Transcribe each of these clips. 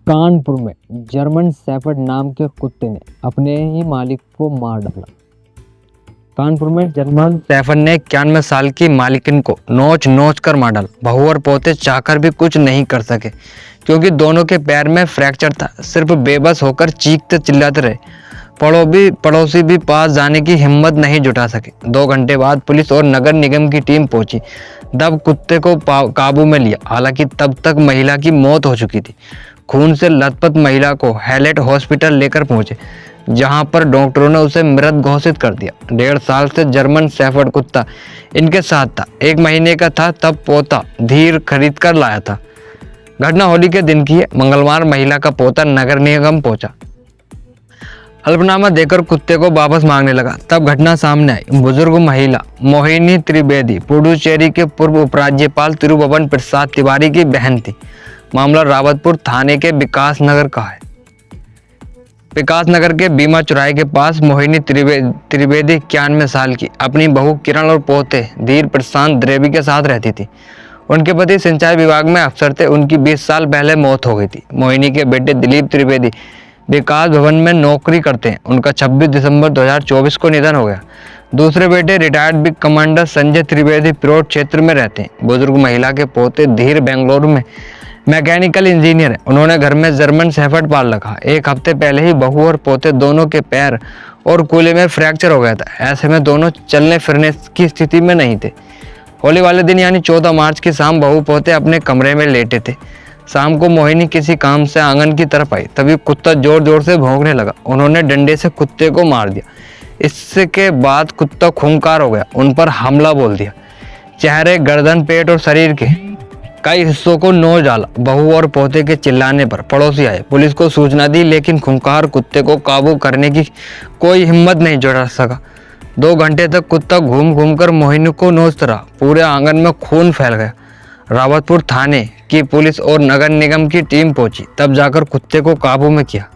कानपुर में German shepherd नाम के कुत्ते ने अपने ही मालिक को मार डाला। कानपुर में जर्मन शेफर्ड ने 91 साल की मालिकिन को नोच नोच कर मार डाला। बहू और पोते चाहकर भी कुछ नहीं कर सके क्योंकि दोनों के पैर में फ्रैक्चर था। सिर्फ बेबस होकर चीखते चिल्लाते रहे। पड़ोसी भी पास जाने की हिम्मत नहीं जुटा सके। 2 घंटे बाद पुलिस और नगर निगम की टीम पहुंची, तब कुत्ते को काबू में लिया। हालांकि तब तक महिला की मौत हो चुकी थी। खून से लथपथ महिला को हैलेट हॉस्पिटल लेकर पहुंचे, जहां पर डॉक्टरों ने उसे मृत घोषित कर दिया। 1.5 साल से जर्मन शेफर्ड कुत्ता इनके साथ था। 1 महीने का था तब पोता धीर खरीद कर लाया था। घटना होली के दिन की है। मंगलवार महिला का पोता नगर निगम पहुंचा। हल्फनामा देकर कुत्ते को वापस मांगने लगा, तब घटना सामने आई। बुजुर्ग महिला मोहिनी त्रिवेदी पुडुचेरी के पूर्व उपराज्यपाल तिरुभुवन प्रसाद तिवारी की बहन थी। मामला रावतपुर थाने के विकास नगर का है। विकास नगर के बीमा चौराहे के पास मोहिनी त्रिवेदी 91 साल की अपनी बहू किरण और पोते धीर प्रशांत द्रेवी के साथ रहती थी। उनके पति सिंचाई विभाग में अफसर थे। उनकी 20 साल पहले मौत हो गई थी। मोहिनी के बेटे दिलीप त्रिवेदी विकास भवन में नौकरी करते हैं। उनका 26 दिसंबर 2024 को निधन हो गया। दूसरे बेटे retired big commander Sanjay Trivedi Pirot क्षेत्र में रहते हैं। बुजुर्ग महिला के पोते धीर बेंगलुरु में मैकेनिकल इंजीनियर है। उन्होंने घर में जर्मन शेफर्ड पाल रखा। 1 हफ्ते पहले ही बहू और पोते दोनों के पैर और कूल्हे में फ्रैक्चर हो गया था। ऐसे में दोनों चलने फिरने की स्थिति में नहीं थे। होली वाले दिन यानी 14 मार्च की शाम बहू पोते अपने कमरे में लेटे थे। शाम को मोहिनी किसी काम से आंगन की तरफ आई, तभी कुत्ता जोर जोर से भौंकने लगा। उन्होंने डंडे से कुत्ते को मार दिया। इसके बाद कुत्ता खूंखार हो गया, उन पर हमला बोल दिया। चेहरे, गर्दन, पेट और शरीर के कई हिस्सों को नोच डाला। बहू और पोते के चिल्लाने पर पड़ोसी आए, पुलिस को सूचना दी, लेकिन खूंखार कुत्ते को काबू करने की कोई हिम्मत नहीं जुटा सका। 2 घंटे तक कुत्ता घूम घूम कर मोहिनी को नोचता रहा। पूरे आंगन में खून फैल गया। रावतपुर थाने की पुलिस और नगर निगम की टीम पहुंची, तब जाकर कुत्ते को काबू में किया।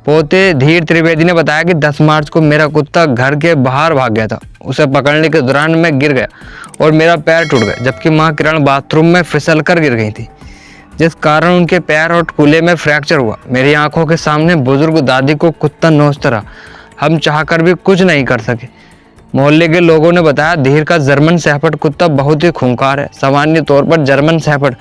पोते धीर त्रिवेदी ने बताया कि 10 मार्च को मेरा कुत्ता घर के बाहर भाग गया था। उसे पकड़ने के दौरान मैं गिर गया और मेरा पैर टूट गया, जबकि मां किरण बाथरूम में फिसल कर गिर गई थी, जिस कारण उनके पैर और कूल्हे में फ्रैक्चर हुआ। मेरी आंखों के सामने बुजुर्ग दादी को कुत्ता नोचता रहा। हम चाहकर भी कुछ नहीं कर सके। मोहल्ले के लोगों ने बताया धीर का जर्मन शेफर्ड कुत्ता बहुत ही खूंखार है। सामान्य तौर पर जर्मन शेफर्ड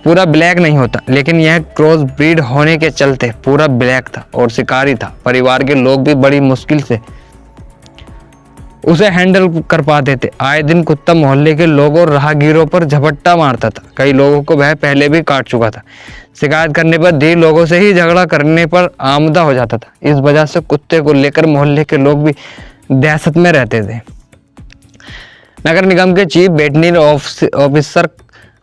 पूरा ब्लैक नहीं होता, लेकिन यह क्रॉस ब्रीड होने के चलते पूरा ब्लैक था और शिकारी था। परिवार के लोग भी बड़ी मुश्किल से उसे हैंडल कर पाते थे। आए दिन कुत्ता मोहल्ले के लोगों और राहगीरों पर झपट्टा मारता था। कई लोगों को वह पहले भी काट चुका था। शिकायत करने पर धीर लोगों से ही झगड़ा करने पर आमदा हो जाता था। इस वजह से कुत्ते को लेकर मोहल्ले के लोग भी दहशत में रहते थे। नगर निगम के chief veterinary officer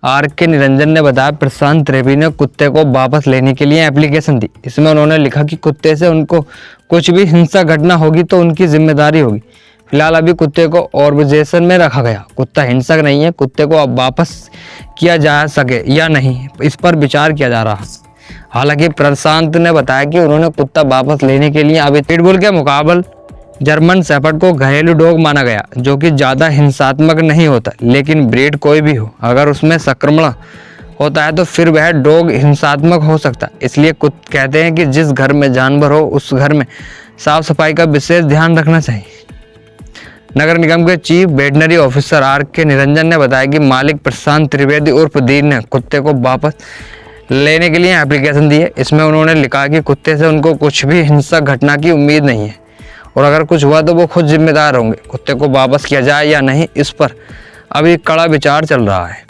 RK Niranjan ने बताया प्रशांत त्रिवेदी ने कुत्ते को वापस लेने के लिए एप्लीकेशन दी। इसमें उन्होंने लिखा कि कुत्ते से उनको कुछ भी हिंसा घटना होगी तो उनकी जिम्मेदारी होगी। फिलहाल अभी कुत्ते को ऑब्जर्वेशन में रखा गया। कुत्ता हिंसक नहीं है। कुत्ते को अब वापस किया जा सके या नहीं, इस पर विचार किया जा रहा है। हालांकि प्रशांत ने बताया कि उन्होंने कुत्ता वापस लेने के लिए अभी पिटबुल के मुकाबले जर्मन शेफर्ड को घरेलू डॉग माना गया, जो कि ज़्यादा हिंसात्मक नहीं होता। लेकिन ब्रीड कोई भी हो, अगर उसमें संक्रमण होता है तो फिर वह डॉग हिंसात्मक हो सकता है। इसलिए कहते हैं कि जिस घर में जानवर हो उस घर में साफ सफाई का विशेष ध्यान रखना चाहिए। नगर निगम के chief veterinary officer RK Niranjan ने बताया कि मालिक प्रशांत त्रिवेदी उर्फ धीर ने कुत्ते को वापस लेने के लिए एप्लीकेशन दी है। इसमें उन्होंने लिखा कि कुत्ते से उनको कुछ भी हिंसक घटना की उम्मीद नहीं है और अगर कुछ हुआ तो वो खुद जिम्मेदार होंगे। कुत्ते को वापस किया जाए या नहीं, इस पर अभी कड़ा विचार चल रहा है।